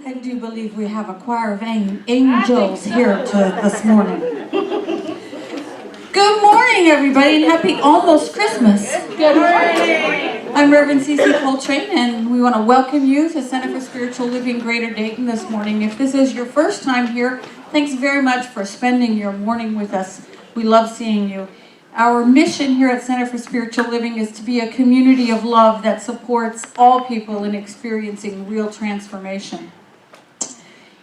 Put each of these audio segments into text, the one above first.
I do believe we have a choir of angels here this morning. Good morning, everybody, and happy almost Christmas. Good morning. I'm Reverend Cece Coltrane, and we want to welcome you to Center for Spiritual Living Greater Dayton this morning. If this is your first time here, thanks very much for spending your morning with us. We love seeing you. Our mission here at Center for Spiritual Living is to be a community of love that supports all people in experiencing real transformation.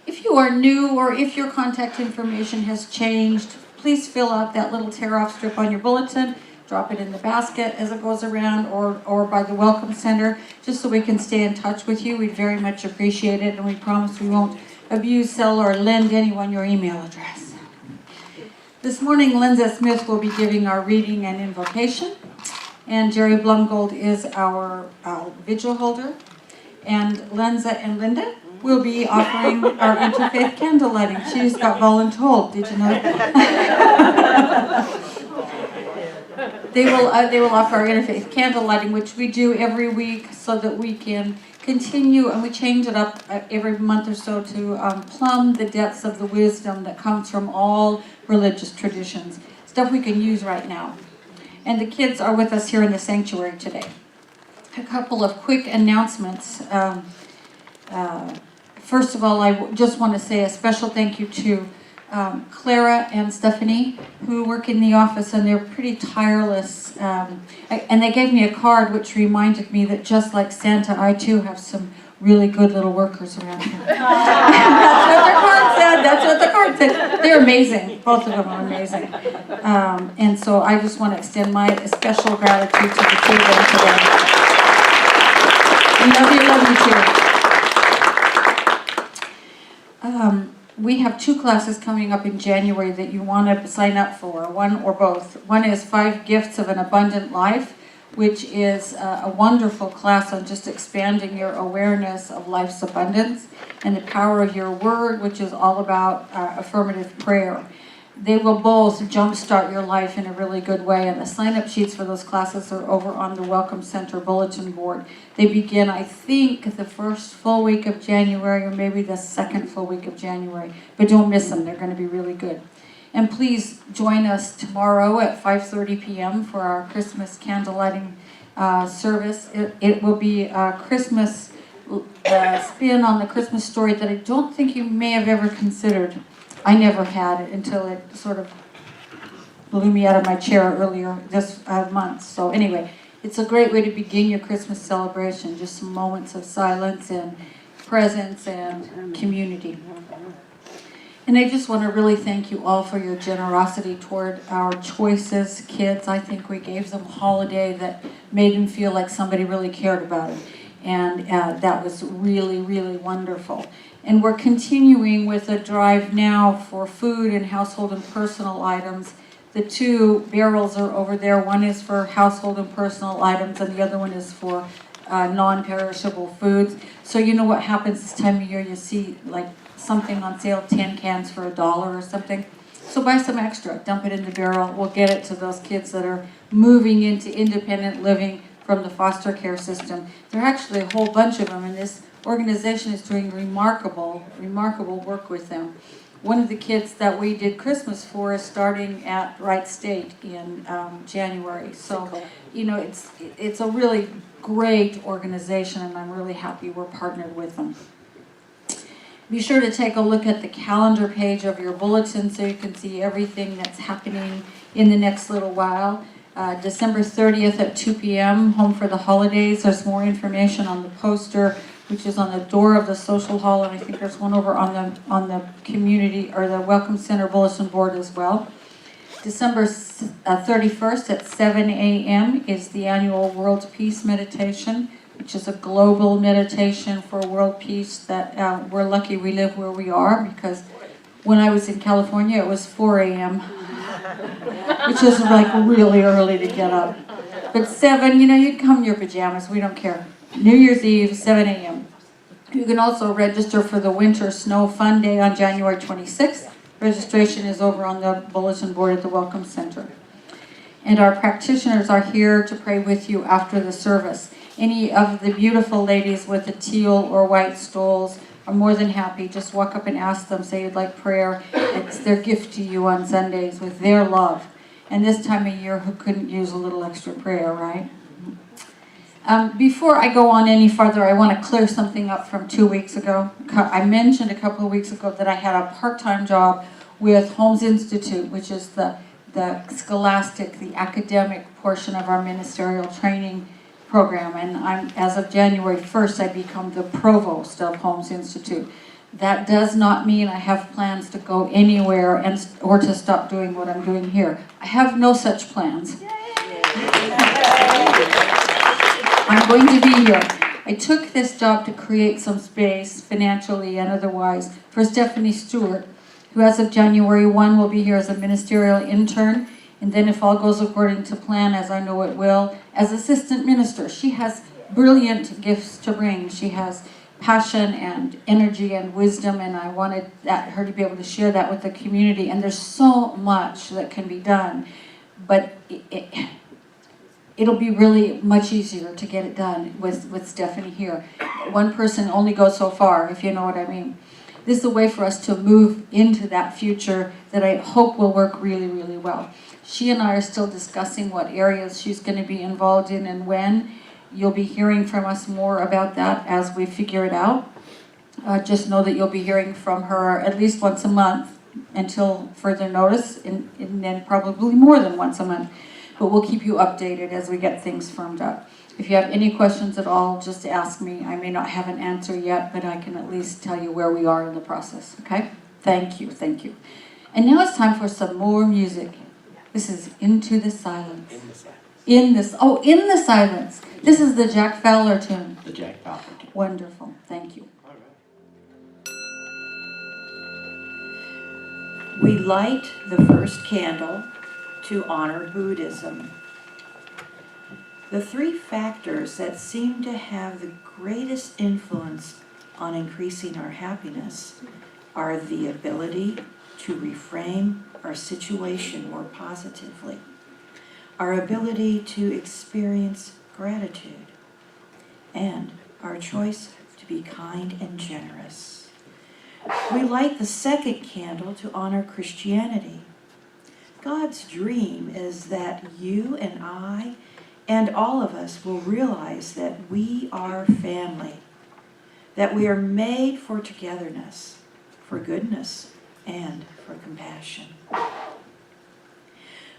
If you are new or if your contact information has changed, please fill out that little tear-off strip on your bulletin, drop it in the basket as it goes around or by the Welcome Center, just so we can stay in touch with you. We'd very much appreciate it, and we promise we won't abuse, sell, or lend anyone your email address. This morning, Linda Smith will be giving our reading and invocation, and Jerry Blumgold is our vigil holder, and Lenza and Linda will be offering our interfaith candle lighting. She just got voluntold, did you know that? They will offer our interfaith candle lighting, which we do every week so that we can continue, and we change it up every month or so to plumb the depths of the wisdom that comes from all religious traditions, stuff we can use right now. And the kids are with us here in the sanctuary today. A couple of quick announcements. First of all, I just want to say a special thank you to Clara and Stephanie, who work in the office, and they're pretty tireless. And they gave me a card which reminded me that just like Santa, I too have some really good little workers around here. That's what the card said. They're amazing. Both of them are amazing. And so I just want to extend my special gratitude to the two of them today. We love you too. We have two classes coming up in January that you want to sign up for, one or both. One is 5 Gifts of an Abundant Life, which is a wonderful class on just expanding your awareness of life's abundance, and the power of your word, which is all about affirmative prayer. They will both jumpstart your life in a really good way, and the sign-up sheets for those classes are over on the Welcome Center bulletin board. They begin, I think, the first full week of January, or maybe the second full week of January. But don't miss them. They're going to be really good. And please join us tomorrow at 5:30 p.m. for our Christmas candle lighting service. It will be a Christmas spin on the Christmas story that I don't think you may have ever considered. I never had it until it sort of blew me out of my chair earlier this month. So anyway, it's a great way to begin your Christmas celebration, just some moments of silence and presence and community. And I just want to really thank you all for your generosity toward our choices, kids. I think we gave them a holiday that made them feel like somebody really cared about them. And that was really, really wonderful. And we're continuing with a drive now for food and household and personal items. The 2 barrels are over there. One is for household and personal items, and the other one is for non-perishable foods. So you know what happens this time of year? You see like something on sale, 10 cans for $1 or something. So buy some extra, dump it in the barrel. We'll get it to those kids that are moving into independent living from the foster care system. There are actually a whole bunch of them, and this organization is doing remarkable work with them. One of the kids that we did Christmas for is starting at Wright State in January. So, you know, it's a really great organization, and I'm really happy we're partnered with them. Be sure to take a look at the calendar page of your bulletin so you can see everything that's happening in the next little while. December 30th at 2 p.m., Home for the Holidays. There's more information on the poster, which is on the door of the social hall, and I think there's one over on the community or the Welcome Center bulletin board as well. December 31st at 7 a.m. is the annual World Peace Meditation, which is a global meditation for world peace that we're lucky we live where we are, because when I was in California it was 4 a.m., which is like really early to get up. But 7, you know, you can come in your pajamas, we don't care. New Year's Eve, 7 a.m. You can also register for the Winter Snow Fun Day on January 26th. Registration is over on the bulletin board at the Welcome Center. And our practitioners are here to pray with you after the service. Any of the beautiful ladies with the teal or white stoles are more than happy. Just walk up and ask them, say you'd like prayer. It's their gift to you on Sundays with their love. And this time of year, who couldn't use a little extra prayer, right? Before I go on any further, I want to clear something up from 2 weeks ago. I mentioned a couple of weeks ago that I had a part-time job with Holmes Institute, which is the scholastic, the academic portion of our ministerial training program. And as of January 1st, I become the provost of Holmes Institute. That does not mean I have plans to go anywhere or to stop doing what I'm doing here. I have no such plans. I'm going to be here. I took this job to create some space, financially and otherwise, for Stephanie Stewart, who as of January 1 will be here as a ministerial intern, and then if all goes according to plan, as I know it will, as assistant minister. She has brilliant gifts to bring. She has passion and energy and wisdom, and I wanted her to be able to share that with the community. And there's so much that can be done, but it'll be really much easier to get it done with Stephanie here. One person only goes so far, if you know what I mean. This is a way for us to move into that future that I hope will work really, really well. She and I are still discussing what areas she's going to be involved in and when. You'll be hearing from us more about that as we figure it out. Just know that you'll be hearing from her at least once a month until further notice, and then probably more than once a month. But we'll keep you updated as we get things firmed up. If you have any questions at all, just ask me. I may not have an answer yet, but I can at least tell you where we are in the process, okay? Thank you, thank you. And now it's time for some more music. This is Into the Silence. In the Silence. This is the Jack Fowler tune. The Jack Fowler tune. Wonderful, thank you. We light the first candle to honor Buddhism. The three factors that seem to have the greatest influence on increasing our happiness are the ability to reframe our situation more positively, our ability to experience gratitude, and our choice to be kind and generous. We light the second candle to honor Christianity. God's dream is that you and I and all of us will realize that we are family, that we are made for togetherness, for goodness, and for compassion.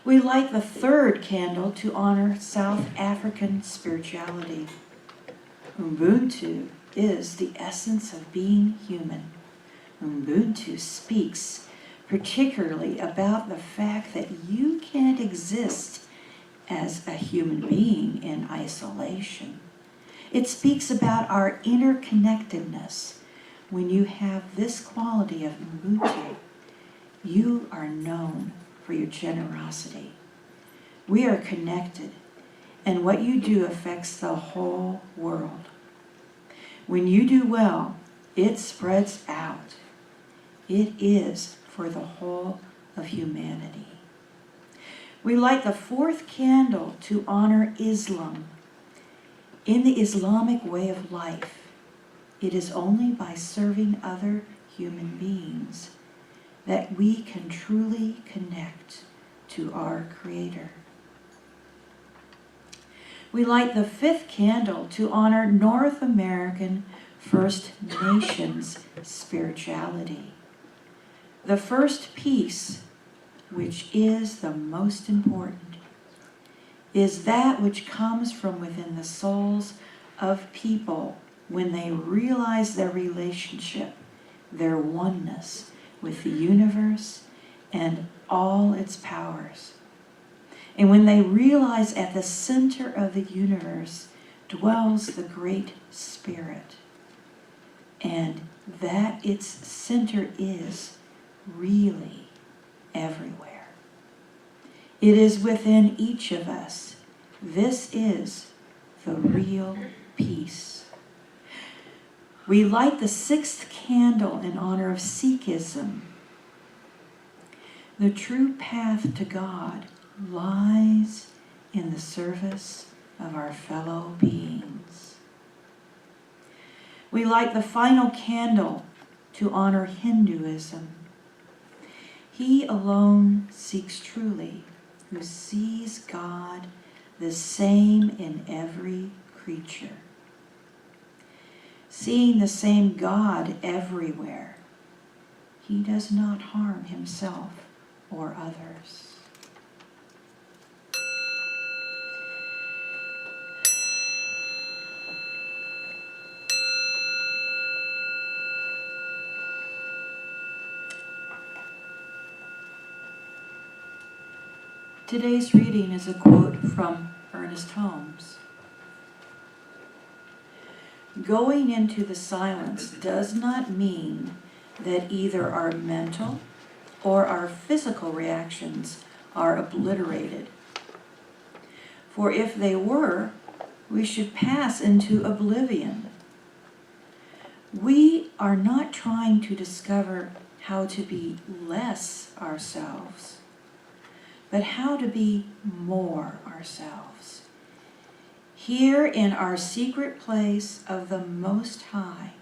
We light the third candle to honor South African spirituality. Ubuntu is the essence of being human. Ubuntu speaks particularly about the fact that you can't exist as a human being in isolation. It speaks about our interconnectedness. When you have this quality of Ubuntu, you are known for your generosity. We are connected, and what you do affects the whole world. When you do well, it spreads out. It is for the whole of humanity. We light the fourth candle to honor Islam. In the Islamic way of life, it is only by serving other human beings that we can truly connect to our Creator. We light the fifth candle to honor North American First Nations spirituality. The first piece, which is the most important, is that which comes from within the souls of people when they realize their relationship, their oneness with the universe and all its powers. And when they realize at the center of the universe dwells the Great Spirit, and that its center is really everywhere. It is within each of us. This is the real peace. We light the sixth candle in honor of Sikhism. The true path to God lies in the service of our fellow beings. We light the final candle to honor Hinduism. He alone seeks truly, who sees God the same in every creature. Seeing the same God everywhere, he does not harm himself or others. Today's reading is a quote from Ernest Holmes. Going into the silence does not mean that either our mental or our physical reactions are obliterated. For if they were, we should pass into oblivion. We are not trying to discover how to be less ourselves, but how to be more ourselves. Here in our secret place of the Most High,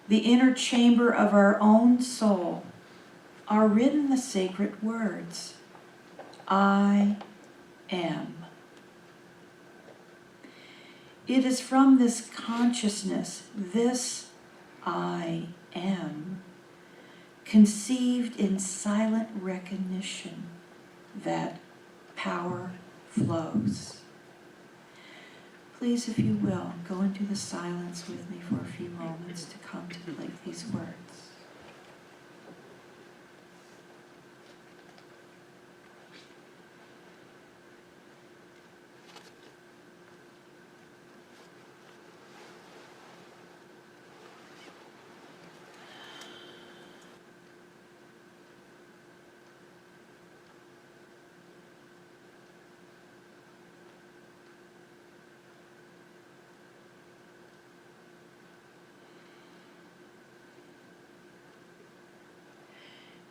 the inner chamber of our own soul, are written the sacred words, I am. It is from this consciousness, this I am, conceived in silent recognition, that power flows. Please, if you will, go into the silence with me for a few moments to contemplate these words.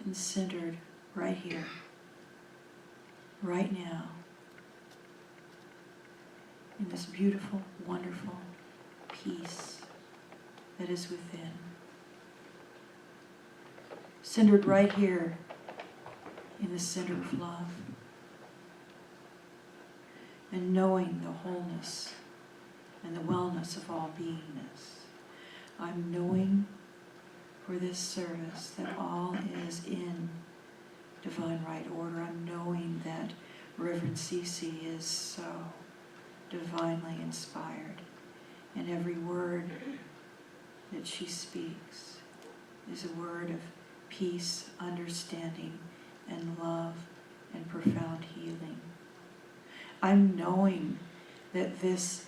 And centered right here, right now, in this beautiful, wonderful peace that is within. Centered right here in the center of love. And knowing the wholeness and the wellness of all beingness. I'm knowing for this service that all is in divine right order. I'm knowing that Reverend Cece is so divinely inspired, and every word that she speaks is a word of peace, understanding, and love, and profound healing. I'm knowing that this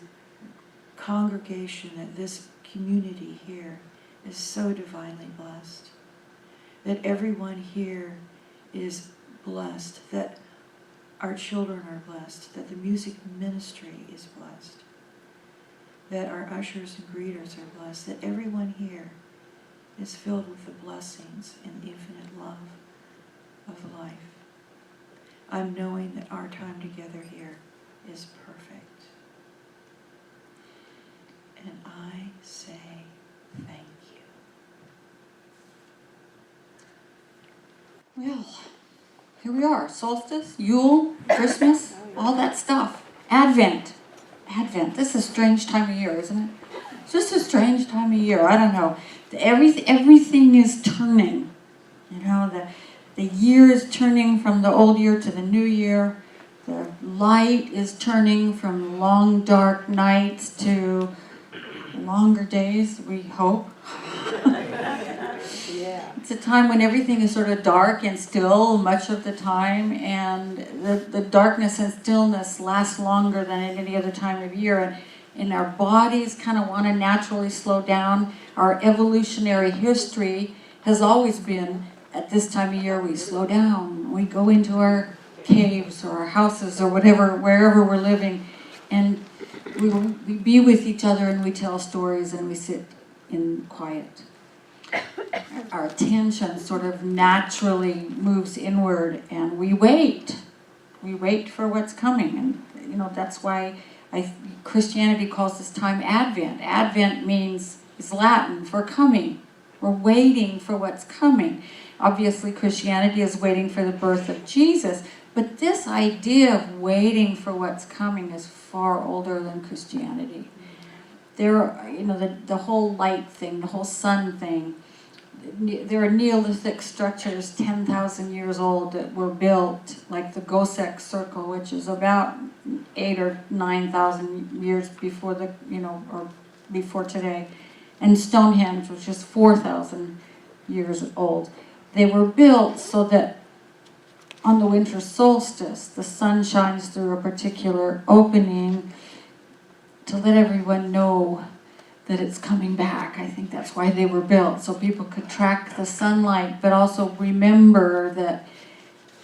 congregation, that this community here is so divinely blessed, that everyone here is blessed, that our children are blessed, that the music ministry is blessed, that our ushers and greeters are blessed, that everyone here is filled with the blessings and infinite love of life. I'm knowing that our time together here is perfect. And I say thank you. Well, here we are. Solstice, Yule, Christmas, all that stuff. Advent. Advent. This is a strange time of year, isn't it? It's just a strange time of year. I don't know. Everything is turning. You know, the year is turning from the old year to the new year. The light is turning from long, dark nights to longer days, we hope. It's a time when everything is sort of dark and still much of the time, and the darkness and stillness lasts longer than at any other time of year, and our bodies kind of want to naturally slow down. Our evolutionary history has always been, at this time of year, we slow down. We go into our caves or our houses or whatever, wherever we're living, and we be with each other, and we tell stories, and we sit in quiet. Our attention sort of naturally moves inward, and we wait. We wait for what's coming, and that's why Christianity calls this time Advent. Advent means is Latin for coming. We're waiting for what's coming. Obviously, Christianity is waiting for the birth of Jesus, but this idea of waiting for what's coming is far older than Christianity. The whole light thing, the whole sun thing. There are Neolithic structures 10,000 years old that were built, like the Gosek Circle, which is about 8,000 or 9,000 years before or before today, and Stonehenge, which is 4,000 years old. They were built so that on the winter solstice, the sun shines through a particular opening to let everyone know that it's coming back. I think that's why they were built, so people could track the sunlight, but also remember that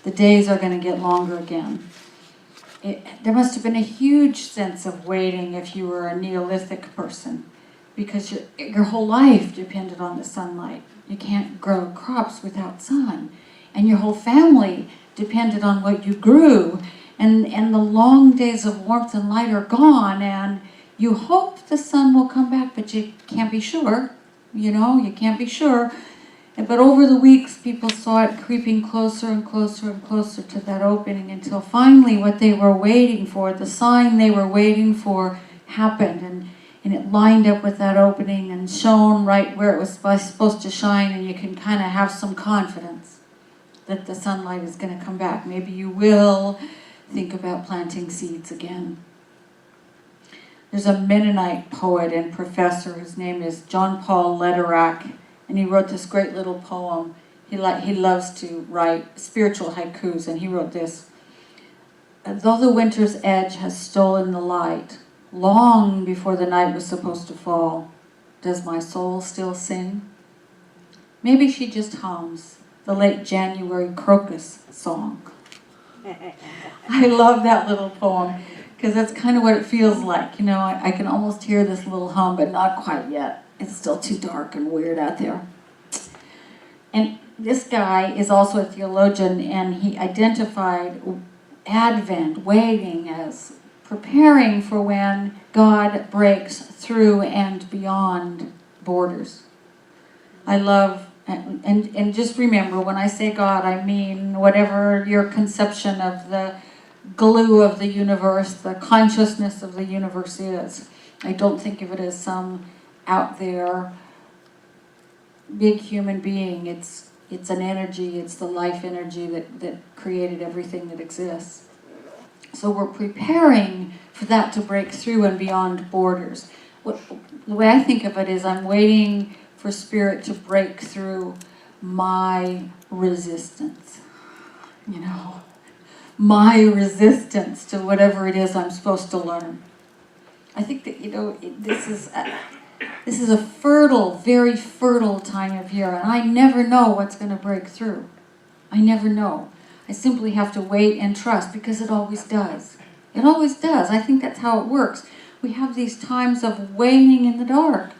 the days are going to get longer again. There must have been a huge sense of waiting if you were a Neolithic person, because your whole life depended on the sunlight. You can't grow crops without sun, and your whole family depended on what you grew, and the long days of warmth and light are gone, and you hope the sun will come back, but you can't be sure. You can't be sure. But over the weeks, people saw it creeping closer and closer and closer to that opening, until finally what they were waiting for, the sign they were waiting for, happened. And it lined up with that opening and shone right where it was supposed to shine, and you can kind of have some confidence that the sunlight is going to come back. Maybe you will think about planting seeds again. There's a Mennonite poet and professor. His name is John Paul Lederach, and he wrote this great little poem. He loves to write spiritual haikus, and he wrote this: "Though the winter's edge has stolen the light, long before the night was supposed to fall, does my soul still sing? Maybe she just hums the late January crocus song." I love that little poem, because that's kind of what it feels like. I can almost hear this little hum, but not quite yet. It's still too dark and weird out there. And this guy is also a theologian, and he identified Advent, waiting, as preparing for when God breaks through and beyond borders. I love, and just remember, when I say God, I mean whatever your conception of the glue of the universe, the consciousness of the universe is. I don't think of it as some out there big human being. It's an energy, it's the life energy that created everything that exists. So we're preparing for that to break through and beyond borders. The way I think of it is, I'm waiting for Spirit to break through my resistance. My resistance to whatever it is I'm supposed to learn. I think that, this is a fertile, very fertile time of year, and I never know what's going to break through. I never know. I simply have to wait and trust, because it always does. It always does. I think that's how it works. We have these times of waiting in the dark,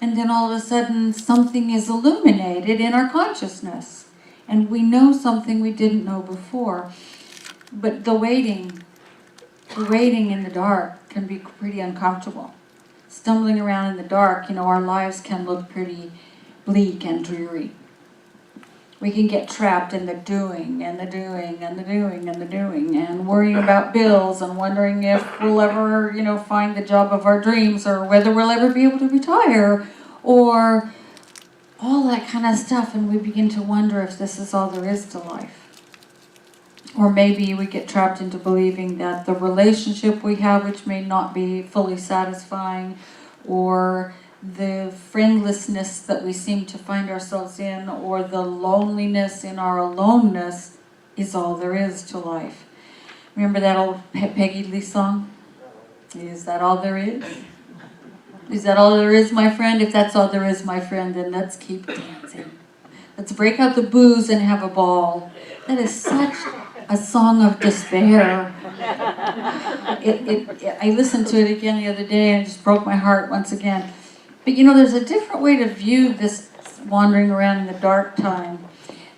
and then all of a sudden something is illuminated in our consciousness, and we know something we didn't know before. But the waiting in the dark can be pretty uncomfortable. Stumbling around in the dark, our lives can look pretty bleak and dreary. We can get trapped in the doing and the doing and the doing and the doing, and worrying about bills and wondering if we'll ever, find the job of our dreams, or whether we'll ever be able to retire, or all that kind of stuff. And we begin to wonder if this is all there is to life. Or maybe we get trapped into believing that the relationship we have, which may not be fully satisfying, or the friendlessness that we seem to find ourselves in, or the loneliness in our aloneness, is all there is to life. Remember that old Peggy Lee song? Is that all there is? Is that all there is, my friend? If that's all there is, my friend, then let's keep dancing. Let's break out the booze and have a ball. That is such a song of despair. I listened to it again the other day, and it just broke my heart once again. But there's a different way to view this wandering around in the dark time.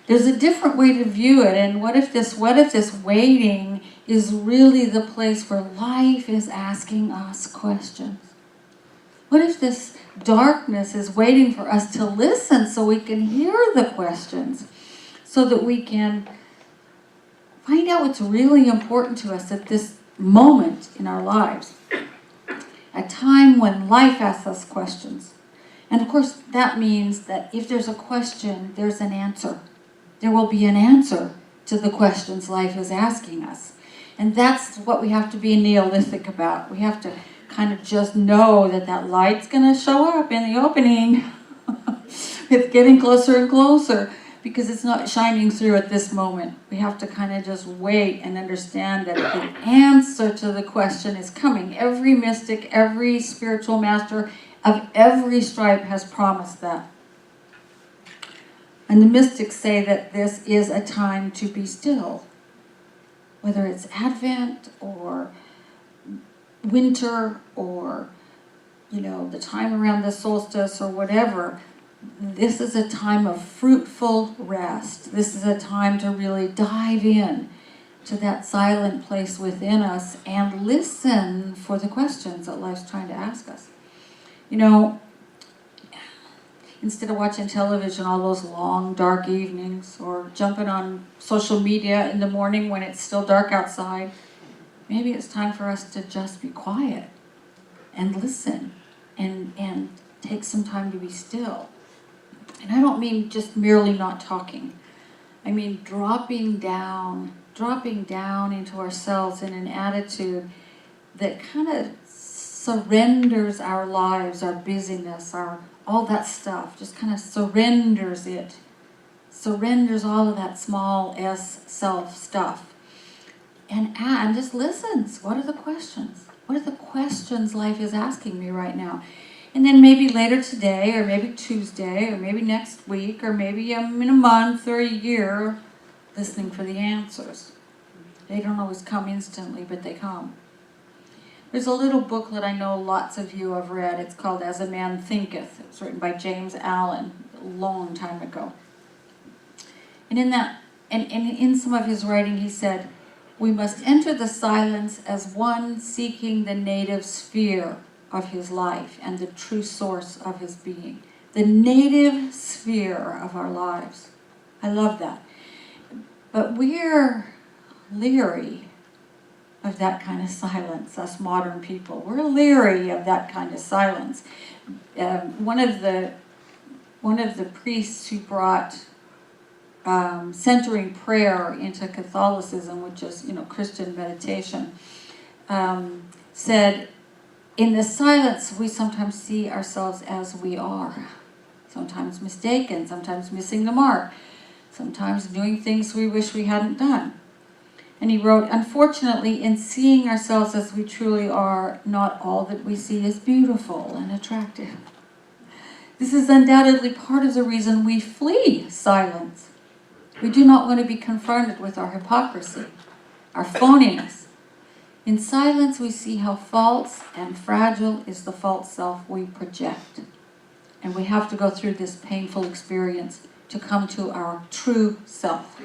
There's a different way to view it. And what if this waiting is really the place where life is asking us questions? What if this darkness is waiting for us to listen so we can hear the questions, so that we can find out what's really important to us at this moment in our lives? A time when life asks us questions. And of course, that means that if there's a question, there's an answer. There will be an answer to the questions life is asking us. And that's what we have to be Neolithic about. We have to kind of just know that that light's going to show up in the opening. It's getting closer and closer because it's not shining through at this moment. We have to kind of just wait and understand that the answer to the question is coming. Every mystic, every spiritual master of every stripe has promised that. And the mystics say that this is a time to be still. Whether it's Advent or winter or, the time around the solstice or whatever, this is a time of fruitful rest. This is a time to really dive in to that silent place within us and listen for the questions that life's trying to ask us. Instead of watching television all those long, dark evenings or jumping on social media in the morning when it's still dark outside, maybe it's time for us to just be quiet and listen and take some time to be still. And I don't mean just merely not talking. I mean dropping down into ourselves in an attitude that kind of surrenders our lives, our busyness, all that stuff, just kind of surrenders it. Surrenders all of that small s self stuff. And just listens. What are the questions? What are the questions life is asking me right now? And then maybe later today, or maybe Tuesday, or maybe next week, or maybe in a month or a year, listening for the answers. They don't always come instantly, but they come. There's a little booklet I know lots of you have read. It's called As a Man Thinketh. It was written by James Allen a long time ago. And in some of his writing he said, we must enter the silence as one seeking the native sphere of his life and the true source of his being. The native sphere of our lives. I love that. But we're leery of that kind of silence, us modern people. We're leery of that kind of silence. One of the priests who brought centering prayer into Catholicism, which is Christian meditation, said, in the silence we sometimes see ourselves as we are, sometimes mistaken, sometimes missing the mark, sometimes doing things we wish we hadn't done. And he wrote, unfortunately, in seeing ourselves as we truly are, not all that we see is beautiful and attractive. This is undoubtedly part of the reason we flee silence. We do not want to be confronted with our hypocrisy, our phoniness. In silence, we see how false and fragile is the false self we project. And we have to go through this painful experience to come to our true self.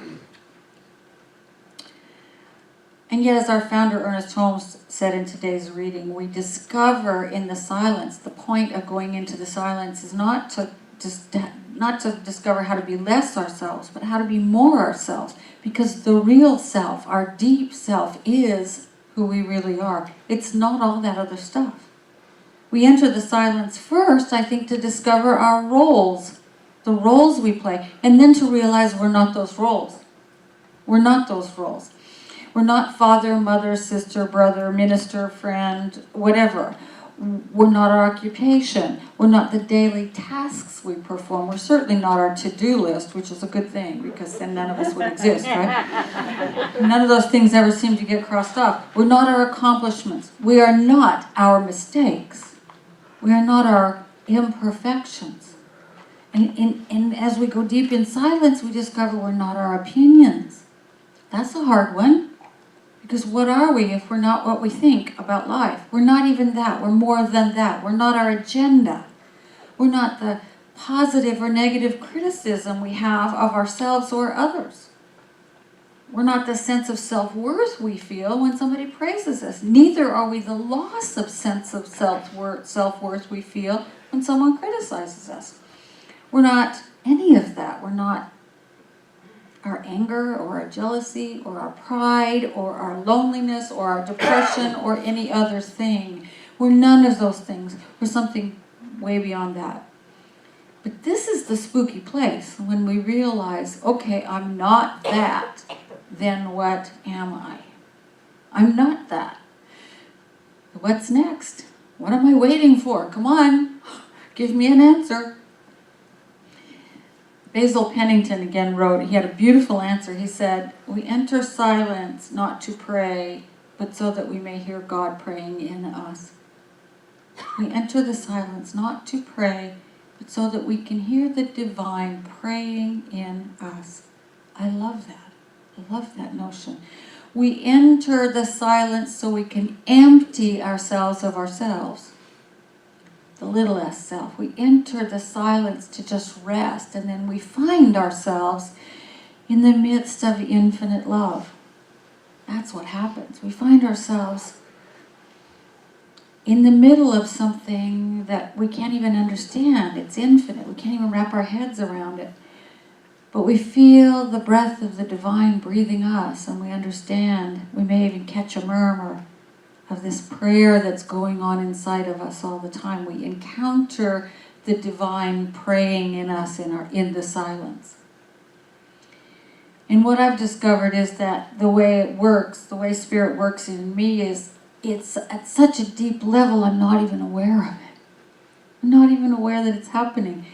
And yet, as our founder Ernest Holmes said in today's reading, we discover in the silence, the point of going into the silence is not to discover how to be less ourselves, but how to be more ourselves. Because the real self, our deep self, is who we really are. It's not all that other stuff. We enter the silence first, I think, to discover our roles, the roles we play, and then to realize we're not those roles. We're not those roles. We're not father, mother, sister, brother, minister, friend, whatever. We're not our occupation. We're not the daily tasks we perform. We're certainly not our to-do list, which is a good thing, because then none of us would exist, right? None of those things ever seem to get crossed off. We're not our accomplishments. We are not our mistakes. We are not our imperfections. And as we go deep in silence, we discover we're not our opinions. That's a hard one. Because what are we if we're not what we think about life? We're not even that. We're more than that. We're not our agenda. We're not the positive or negative criticism we have of ourselves or others. We're not the sense of self-worth we feel when somebody praises us. Neither are we the loss of sense of self-worth we feel when someone criticizes us. We're not any of that. We're not our anger or our jealousy or our pride or our loneliness or our depression or any other thing. We're none of those things. We're something way beyond that. But this is the spooky place when we realize, okay, I'm not that. Then what am I? I'm not that. What's next? What am I waiting for? Come on, give me an answer. Basil Pennington again wrote, he had a beautiful answer. He said, we enter silence not to pray, but so that we may hear God praying in us. We enter the silence not to pray, but so that we can hear the divine praying in us. I love that. I love that notion. We enter the silence so we can empty ourselves of ourselves. The little s self. We enter the silence to just rest, and then we find ourselves in the midst of infinite love. That's what happens. We find ourselves in the middle of something that we can't even understand. It's infinite. We can't even wrap our heads around it. But we feel the breath of the divine breathing us, and we understand. We may even catch a murmur of this prayer that's going on inside of us all the time. We encounter the divine praying in us in the silence. And what I've discovered is that the way it works, the way Spirit works in me is, it's at such a deep level I'm not even aware of it. I'm not even aware that it's happening.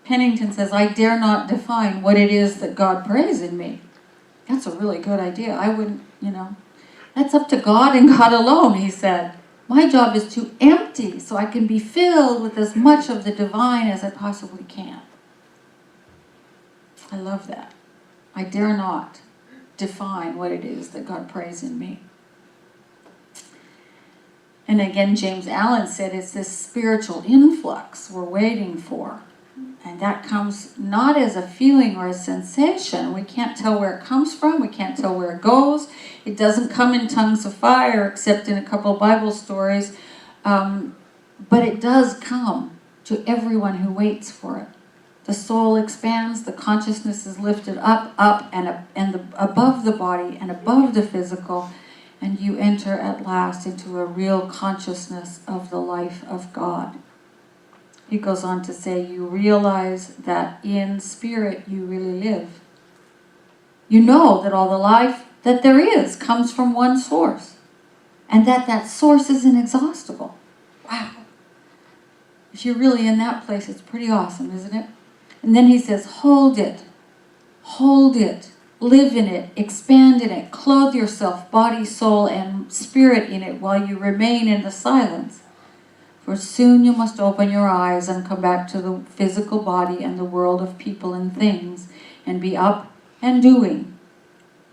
Pennington says, I dare not define what it is that God prays in me. That's a really good idea. I wouldn't, that's up to God and God alone, he said. My job is to empty so I can be filled with as much of the divine as I possibly can. I love that. I dare not define what it is that God prays in me. And again, James Allen said it's this spiritual influx we're waiting for. And that comes not as a feeling or a sensation. We can't tell where it comes from. We can't tell where it goes. It doesn't come in tongues of fire, except in a couple of Bible stories. But it does come to everyone who waits for it. The soul expands. The consciousness is lifted up, and above the body and above the physical. And you enter at last into a real consciousness of the life of God. He goes on to say, you realize that in spirit you really live. You know that all the life that there is comes from one source, and that source is inexhaustible. Wow. If you're really in that place, it's pretty awesome, isn't it? And then he says, hold it, live in it, expand in it, clothe yourself, body, soul, and spirit in it while you remain in the silence. For soon you must open your eyes and come back to the physical body and the world of people and things, and be up and doing.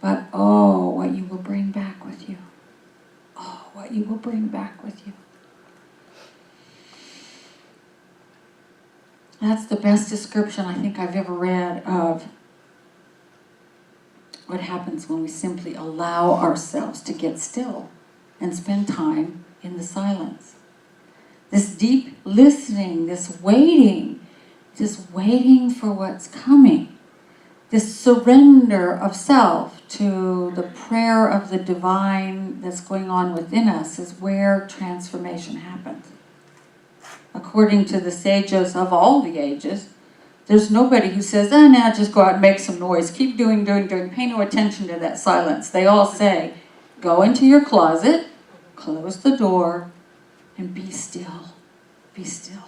But oh, what you will bring back with you. Oh, what you will bring back with you. That's the best description I think I've ever read of what happens when we simply allow ourselves to get still and spend time in the silence. This deep listening, this waiting for what's coming, this surrender of self to the prayer of the divine that's going on within us is where transformation happens. According to the sages of all the ages, there's nobody who says, now just go out and make some noise. Keep doing, pay no attention to that silence. They all say, go into your closet, close the door, and be still. Be still.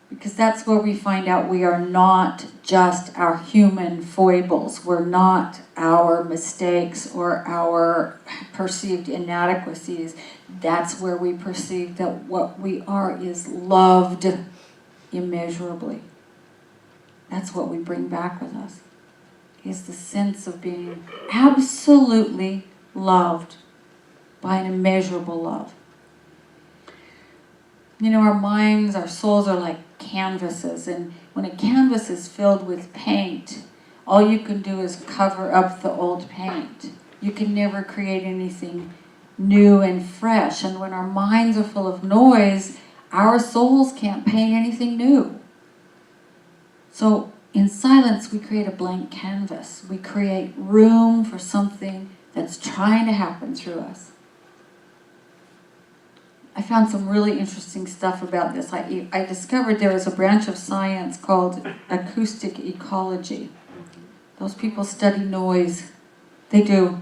Because that's where we find out we are not just our human foibles. We're not our mistakes or our perceived inadequacies. That's where we perceive that what we are is loved immeasurably. That's what we bring back with us, is the sense of being absolutely loved by an immeasurable love. Our minds, our souls are like canvases, and when a canvas is filled with paint, all you can do is cover up the old paint. You can never create anything new and fresh. And when our minds are full of noise, our souls can't paint anything new. So in silence, we create a blank canvas. We create room for something that's trying to happen through us. I found some really interesting stuff about this. I discovered there was a branch of science called acoustic ecology. Those people study noise. They do.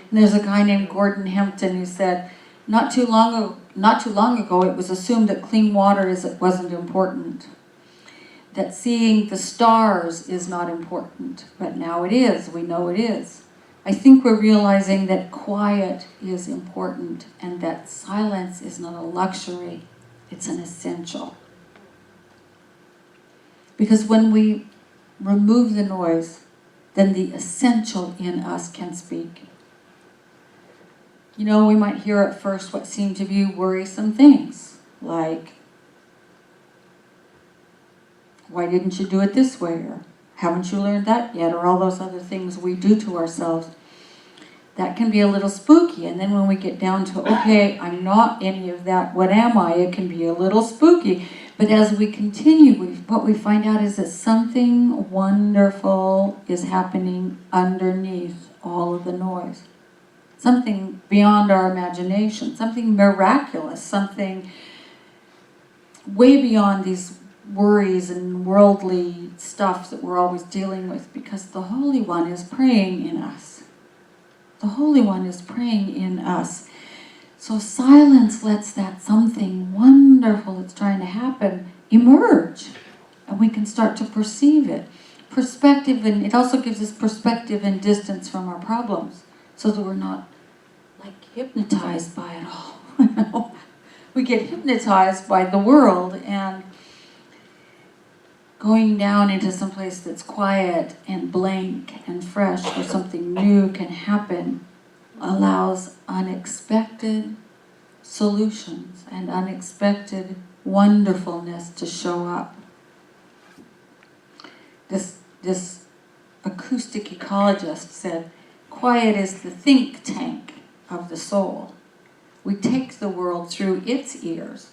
And there's a guy named Gordon Hempton who said, not too long ago, it was assumed that clean water wasn't important. That seeing the stars is not important, but now it is. We know it is. I think we're realizing that quiet is important and that silence is not a luxury, it's an essential. Because when we remove the noise, then the essential in us can speak. You know, we might hear at first what seem to be worrisome things, like, why didn't you do it this way? Or haven't you learned that yet? Or all those other things we do to ourselves. That can be a little spooky. And then when we get down to, okay, I'm not any of that, what am I? It can be a little spooky. But as we continue, what we find out is that something wonderful is happening underneath all of the noise. Something beyond our imagination, something miraculous, something way beyond these worries and worldly stuff that we're always dealing with, because the Holy One is praying in us. The Holy One is praying in us. So silence lets that something wonderful that's trying to happen emerge, and we can start to perceive it. Perspective, and it also gives us perspective and distance from our problems, so that we're not like hypnotized by it all. We get hypnotized by the world, and going down into some place that's quiet and blank and fresh where something new can happen allows unexpected solutions and unexpected wonderfulness to show up. This acoustic ecologist said, quiet is the think tank of the soul. We take the world through its ears.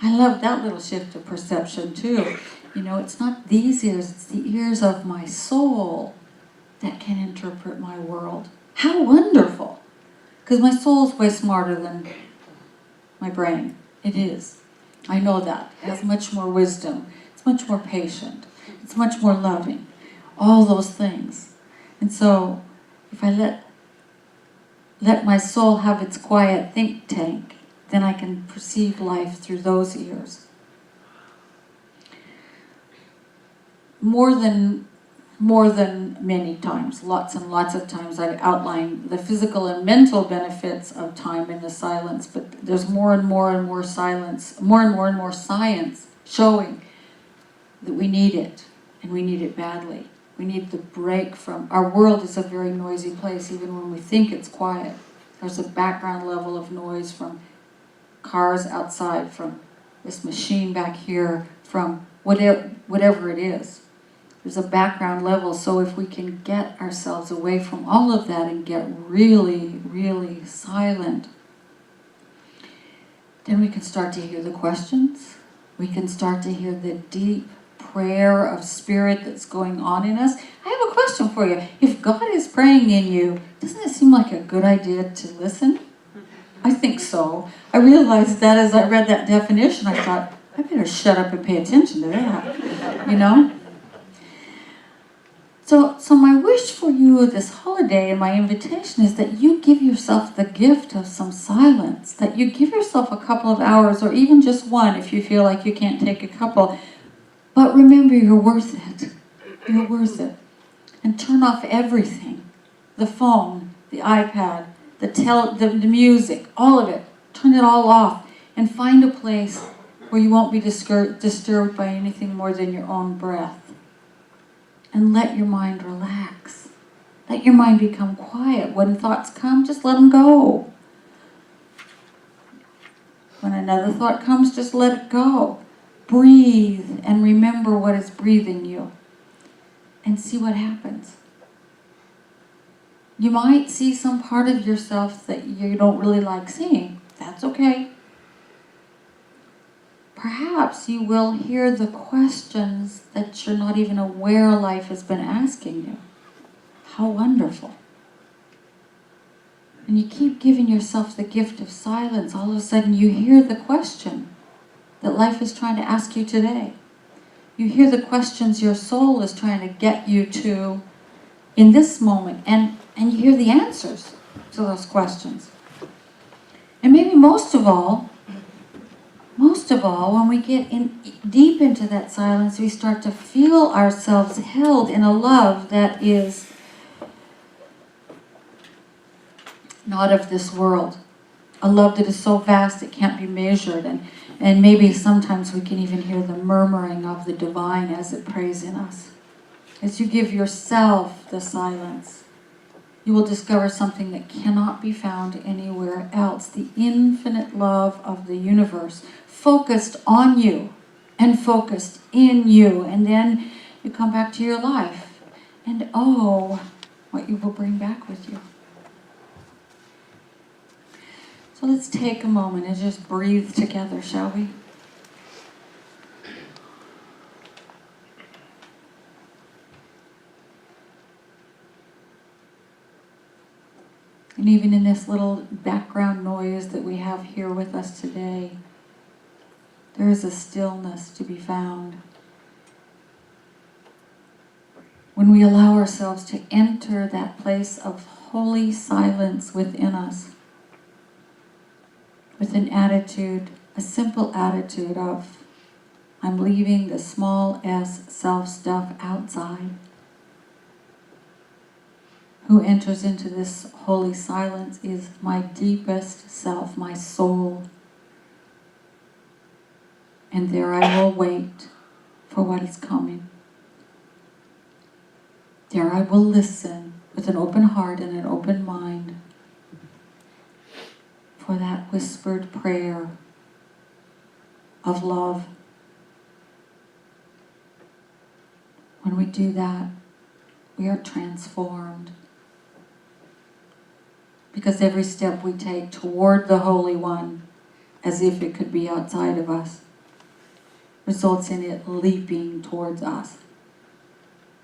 I love that little shift of perception too. You know, it's not these ears, it's the ears of my soul that can interpret my world. How wonderful! Because my soul's way smarter than my brain. It is. I know that. It has much more wisdom. It's much more patient. It's much more loving. All those things. And so, if I let my soul have its quiet think tank, then I can perceive life through those ears. More than many times, lots and lots of times, I outline the physical and mental benefits of time in the silence, but there's more and more and more silence, more and more science showing that we need it, and we need it badly. We need the break from, our world is a very noisy place, even when we think it's quiet. There's a background level of noise from cars outside, from this machine back here, from whatever it is. There's a background level, so if we can get ourselves away from all of that and get really, really silent, then we can start to hear the questions. We can start to hear the deep prayer of spirit that's going on in us. I have a question for you. If God is praying in you, doesn't it seem like a good idea to listen? I think so. I realized that as I read that definition, I thought, I better shut up and pay attention to that, you know? So my wish for you this holiday and my invitation is that you give yourself the gift of some silence, that you give yourself a couple of hours, or even just one if you feel like you can't take a couple. But remember, you're worth it. You're worth it. And turn off everything. The phone, the iPad, the music, all of it. Turn it all off and find a place where you won't be disturbed by anything more than your own breath. And let your mind relax. Let your mind become quiet. When thoughts come, just let them go. When another thought comes, just let it go. Breathe and remember what is breathing you. and see what happens. You might see some part of yourself that you don't really like seeing. That's okay. Perhaps you will hear the questions that you're not even aware life has been asking you. How wonderful. And you keep giving yourself the gift of silence. All of a sudden you hear the question that life is trying to ask you today. You hear the questions your soul is trying to get you to in this moment. And you hear the answers to those questions. And maybe most of all, when we get in deep into that silence, we start to feel ourselves held in a love that is not of this world. A love that is so vast it can't be measured. And maybe sometimes we can even hear the murmuring of the divine as it prays in us. As you give yourself the silence, you will discover something that cannot be found anywhere else. The infinite love of the universe, focused on you and focused in you. And then you come back to your life. And oh, what you will bring back with you. So let's take a moment and just breathe together, shall we? And even in this little background noise that we have here with us today, there is a stillness to be found. When we allow ourselves to enter that place of holy silence within us, with an attitude, a simple attitude of, I'm leaving the small s self stuff outside. Who enters into this holy silence is my deepest self, my soul. And there I will wait for what is coming. There I will listen with an open heart and an open mind for that whispered prayer of love. When we do that, we are transformed. Because every step we take toward the Holy One, as if it could be outside of us, results in it leaping towards us.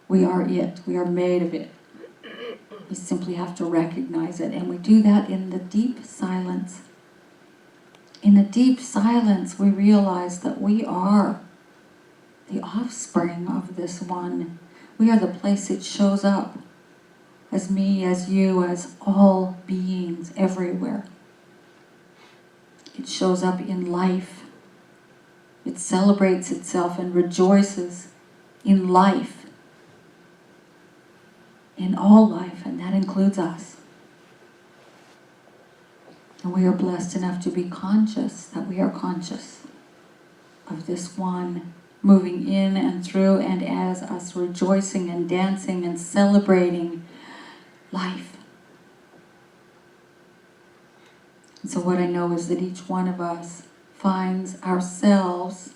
We are it. We are made of it. We simply have to recognize it. And we do that in the deep silence. In the deep silence, we realize that we are the offspring of this one. We are the place it shows up. As me, as you, as all beings everywhere. It shows up in life. It celebrates itself and rejoices in life. In all life, and that includes us. And we are blessed enough to be conscious that we are conscious of this one moving in and through and as us, rejoicing and dancing and celebrating life. And so what I know is that each one of us finds ourselves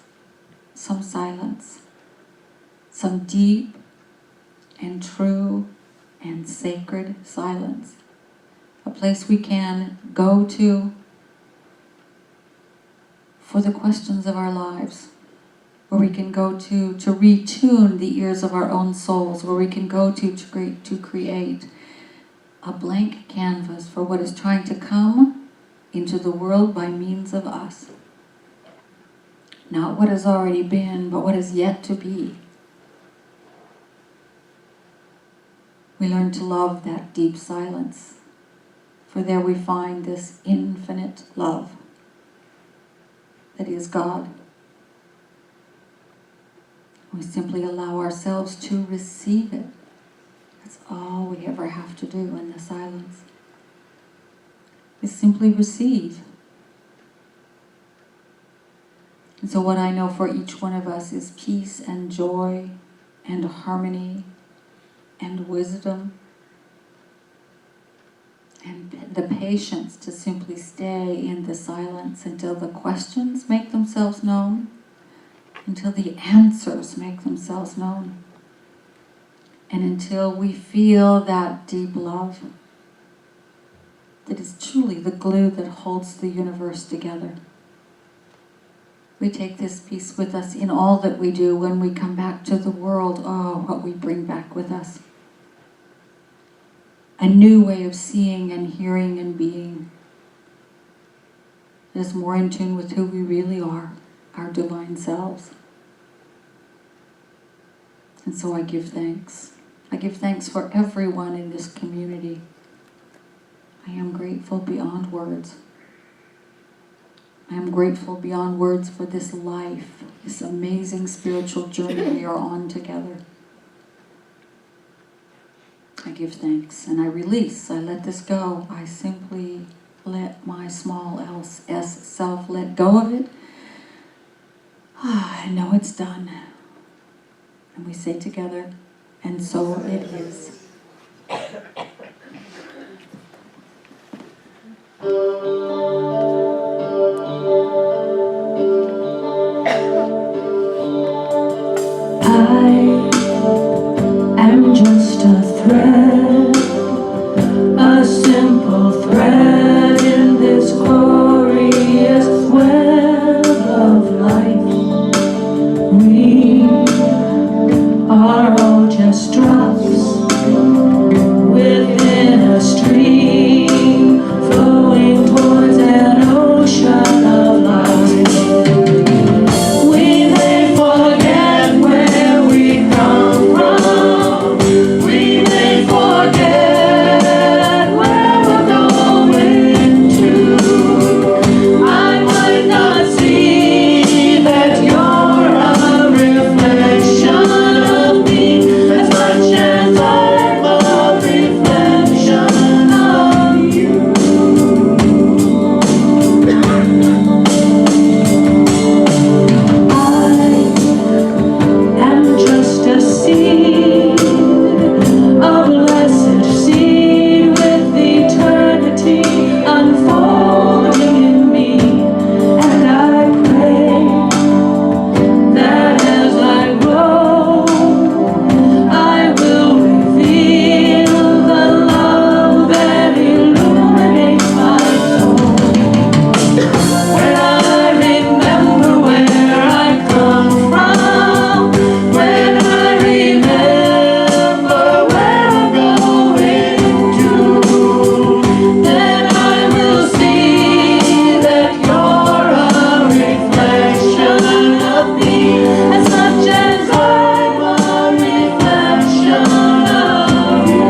some silence, some deep and true and sacred silence. A place we can go to for the questions of our lives, where we can go to retune the ears of our own souls, where we can go to create a blank canvas for what is trying to come into the world by means of us. Not what has already been, but what is yet to be. We learn to love that deep silence, for there we find this infinite love that is God. We simply allow ourselves to receive it. That's all we ever have to do in the silence, is simply receive. And so what I know for each one of us is peace and joy and harmony and wisdom and the patience to simply stay in the silence until the questions make themselves known, until the answers make themselves known. And until we feel that deep love that is truly the glue that holds the universe together, we take this peace with us in all that we do. When we come back to the world, oh, what we bring back with us. A new way of seeing and hearing and being that is more in tune with who we really are, our divine selves. And so I give thanks. I give thanks for everyone in this community. I am grateful beyond words. I am grateful beyond words for this life, this amazing spiritual journey we are on together. I give thanks and I release. I let this go. I simply let my small s self let go of it. I know it's done. And we say together, and so it is. I'm just a thread, a simple thread in this glorious web of life. We are all just drops within a stream, flowing towards an ocean of light. We may forget where we come from. We may forget where we're going to. I might not see that you're a reflection of me as much as I'm a reflection of you. I'm just a seed, a blessed seed with eternity unfolding in me. And I pray that as I grow, I will reveal the love that illuminates my soul. When I remember where I come from, when I remember where I'm going to, then I will see that you're a reflection of me as much as I'm a reflection of you.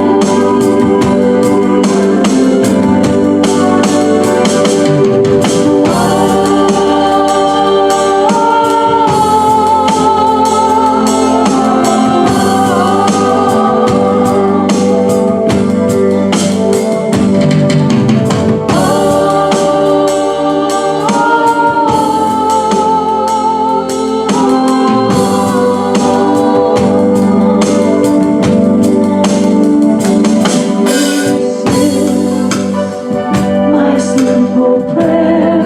My simple prayer,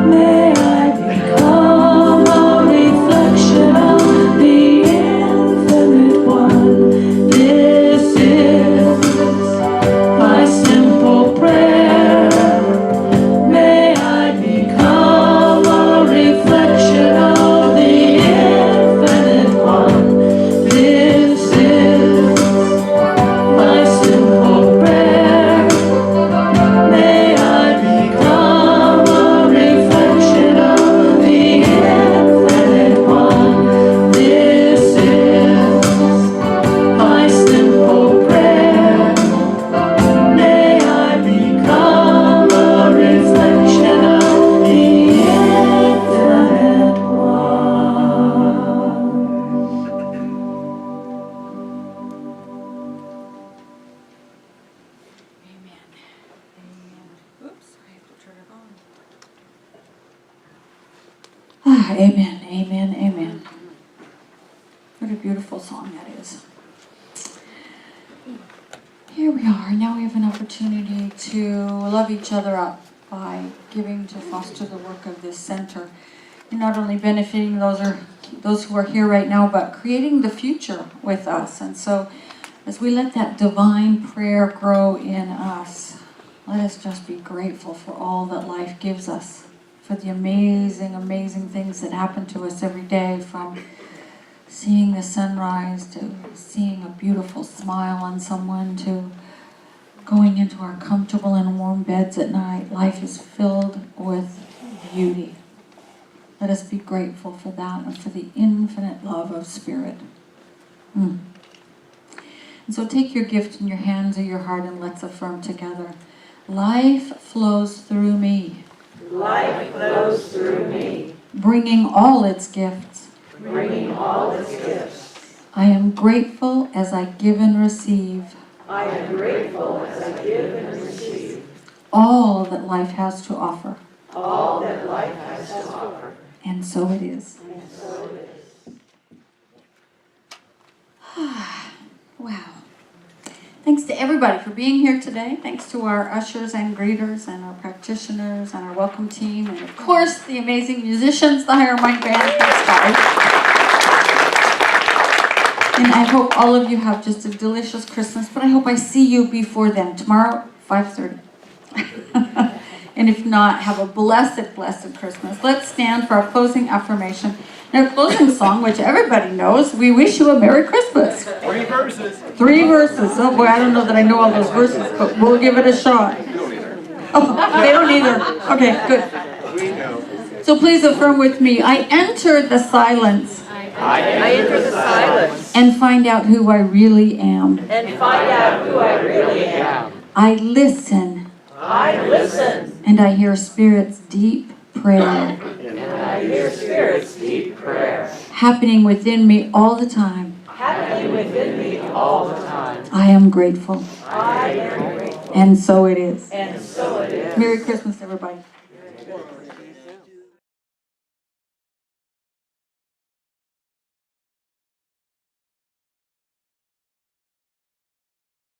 may I become a reflection of the infinite one. This is my simple prayer. May I become a reflection of the infinite one. This is my simple prayer. May I become a reflection of the infinite one. This is my simple prayer. May I become a reflection of the infinite one. Amen. Amen. Oops, I have to turn it on. Amen, amen, amen. What a beautiful song that is. Here we are. Now we have an opportunity to love each other up by giving to foster the work of this center. and not only benefiting those who are here right now, but creating the future with us. And so as we let that divine prayer grow in us, let us just be grateful for all that life gives us, for the amazing, amazing things that happen to us every day, from seeing the sunrise to seeing a beautiful smile on someone to going into our comfortable and warm beds at night. Life is filled with beauty. Let us be grateful for that and for the infinite love of Spirit. And so take your gift in your hands or your heart and let's affirm together. Life flows through me. Life flows through me, Bringing all its gifts. bringing all its gifts. I am grateful as I give and receive I am grateful as I give and receive all that life has to offer. all that life has to offer. And so it is. And so it is. Wow. Thanks to everybody for being here today. Thanks to our ushers and greeters and our practitioners and our welcome team. And of course, the amazing musicians, the Higher Mind Band. Thanks, guys. And I hope all of you have just a delicious Christmas, but I hope I see you before then. Tomorrow, 5:30. And if not, have a blessed, blessed Christmas. Let's stand for our closing affirmation. And our closing song, which everybody knows, we wish you a Merry Christmas. 3 verses. 3 verses. Oh boy, I don't know that I know all those verses, but we'll give it a shot. Oh, they don't either. Okay, good. We know. So please affirm with me. I enter the silence I enter the silence and find out who I really am. and find out who I really am. I listen I listen and I hear Spirit's deep prayer and I hear Spirit's deep prayer happening within me all the time. happening within me all the time. I am grateful. I am grateful. And so it is. And so it is. Merry Christmas, everybody.